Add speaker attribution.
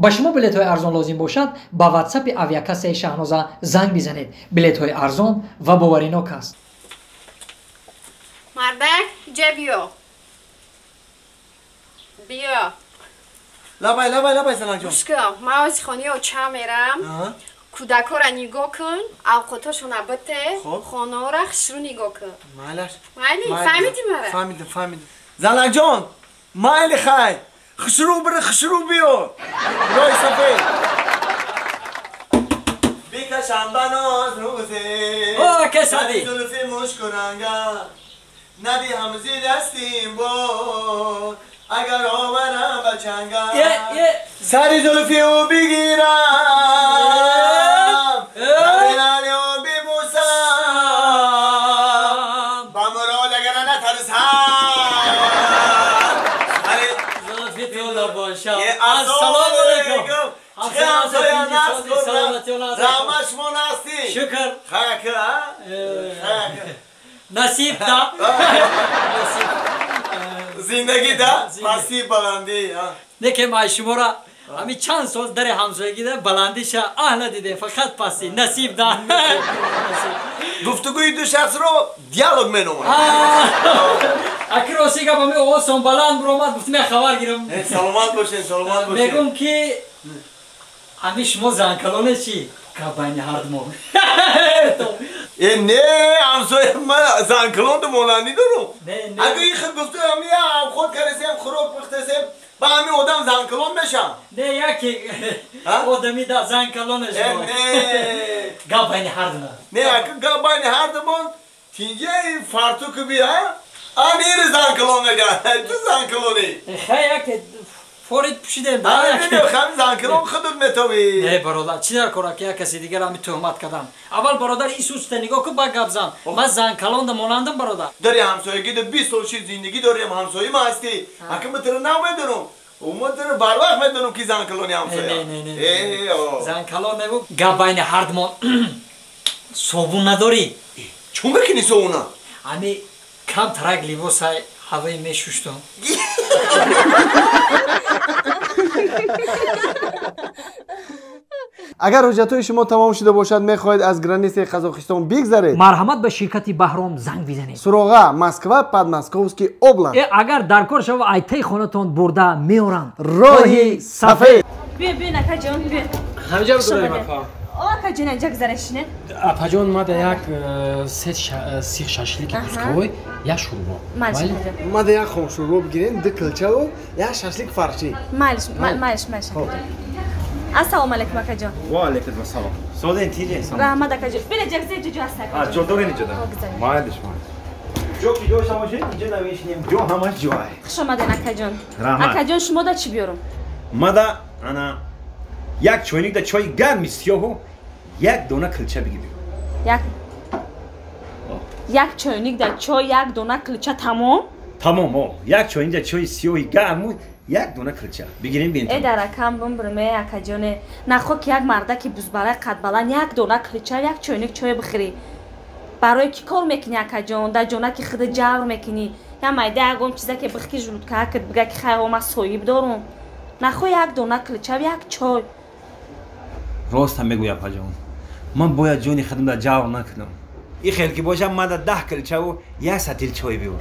Speaker 1: با شما بلیط های ارزان لازم باشد با واتساپ آویاکاس شاهنازه زنگ بزنید. بلیط های ارزان و باوریناک است.
Speaker 2: مردک اینجا بیا
Speaker 3: لبای زنگ جان.
Speaker 2: بشکم ما از خانه و چه میرم کودکا را نگاه کن اوقاتاشون بته خانه را خشرو نگاه کن.
Speaker 3: مالش
Speaker 2: فهمیدی مرا؟
Speaker 3: فهمیدم زنگ جان مایل خیر خشرو بیو رای سفید بیکشم بناز روزه
Speaker 1: کسادی
Speaker 3: زلفی مشکرنگا ندی همزی دستیم با اگر آورم بچنگا سری زلفی او بگیرم نبینالی او ببوسم با مراد اگر نترسم سری
Speaker 1: زلفی تولا باشم.
Speaker 3: السلام علیکم چه همسایه نست کنم رحمش مناستی
Speaker 1: شکر
Speaker 3: خیکه
Speaker 1: نصیب دا
Speaker 3: زندگی دا پسی بلندی
Speaker 1: نکه ما شما را همین چند سال در همسایگی ده بلندیش اهل دیده فقط پسی نصیب دا
Speaker 3: گفتگوی دو شخص رو دیالوگ منومه
Speaker 1: اکراسی که با می اوسان بلند برامد گفتم خبر گیرم
Speaker 3: سلامت باشین
Speaker 1: بگم که همین شما زنکلانه چی؟ کبانی هردمون
Speaker 3: نه همسایه من زنکلان دو مولانی دارم
Speaker 1: نه
Speaker 3: اگه این خود گفته همین خود کرسیم خروک بختسیم با همین آدم زنکلان بشم
Speaker 1: نه یکی آدمی دا زنکلانش باید کبانی هردمون
Speaker 3: نه اگه کبانی هردمون تینجه فرتوک بیا آنیر زنکلان نگه تو زنکلانی
Speaker 1: خیلی فورید پوشیدم دا
Speaker 3: خیلی زنکلان خودت متوی
Speaker 1: نه برادر چی در کارا که کسی دیگر همی تهمت کردم اول برادر ایسوس نگاه که با گبزم من زنکلان دا مانندم برادر
Speaker 3: داری همسایگی ده 20 سال زندگی داریم همسایه ما هستی اگه من تر نمیدونم من تر بر وقت میدونم کی زنکلانی همسایه
Speaker 1: نه زنکلان نبود گباین هردمان صابون نداری
Speaker 3: چون بکنی صابونا
Speaker 1: همی کم ترک لیباس های هوایی میشوشتم
Speaker 4: اگر حجتهای شما تمام شده باشد میخواهید از گرانیس قزاقستان بگذرید
Speaker 1: مرحمت به شرکت بهرام زنگ بزنید
Speaker 4: سراغا مسکو подмосковский область
Speaker 1: اگر در کار شما ایته خونتون برده میارن
Speaker 4: راهی سفید
Speaker 5: بیا نکا جان بیا
Speaker 6: همینجا بگذاریم اپا
Speaker 5: آقا جان اینجا گذارشینه
Speaker 6: اپا جان ما در یک سیخ شاشلیک پوسکوی یا شوربا
Speaker 4: ما در یک خون شوربا بگیریم دو کلچه و یک شاشلیک فرشی
Speaker 5: مالش السلام علیکم اکا جان
Speaker 7: و علیکم السلام سودین تیجه
Speaker 5: رحمت اکا جان بله جگزه جو هست اکا جان
Speaker 7: جلدور اینجا دارم مایدش جو کی جوش هماشه اینجا نویشنیم جو همش جوه
Speaker 5: خوش آمدین اکا جان
Speaker 7: رحمت
Speaker 5: اکا جان شما دا چی بیارم؟
Speaker 7: ما دا انا یک چوینیک دا چای گرم سیاهو یک دونه کلچه بگی بگو
Speaker 5: یک چوینیک دا چای یک دونه کلچه تمام
Speaker 7: یک چوینیک دا چای سیاهی گرم یک دونه کلچه بگیریم بین
Speaker 5: ای در کم برمه اکا جان نخوا که یک مرده که بزبره قد بلند یک دونه کلچه یک چوینیک چای بخری برای کی کار میکنی اکا جان در جانه که خود جور میکنی یا مایده اگم چیزا که بخی جلود که هکت بگه که خیلی ما صایب دارم نخوا یک دونه کلچه یک چای
Speaker 7: راست هم بگویم اپا جان من باید جونی خودم در جور نکنم این خیلی که باشم من در 10 کلچه و یک سطیل چای بیارم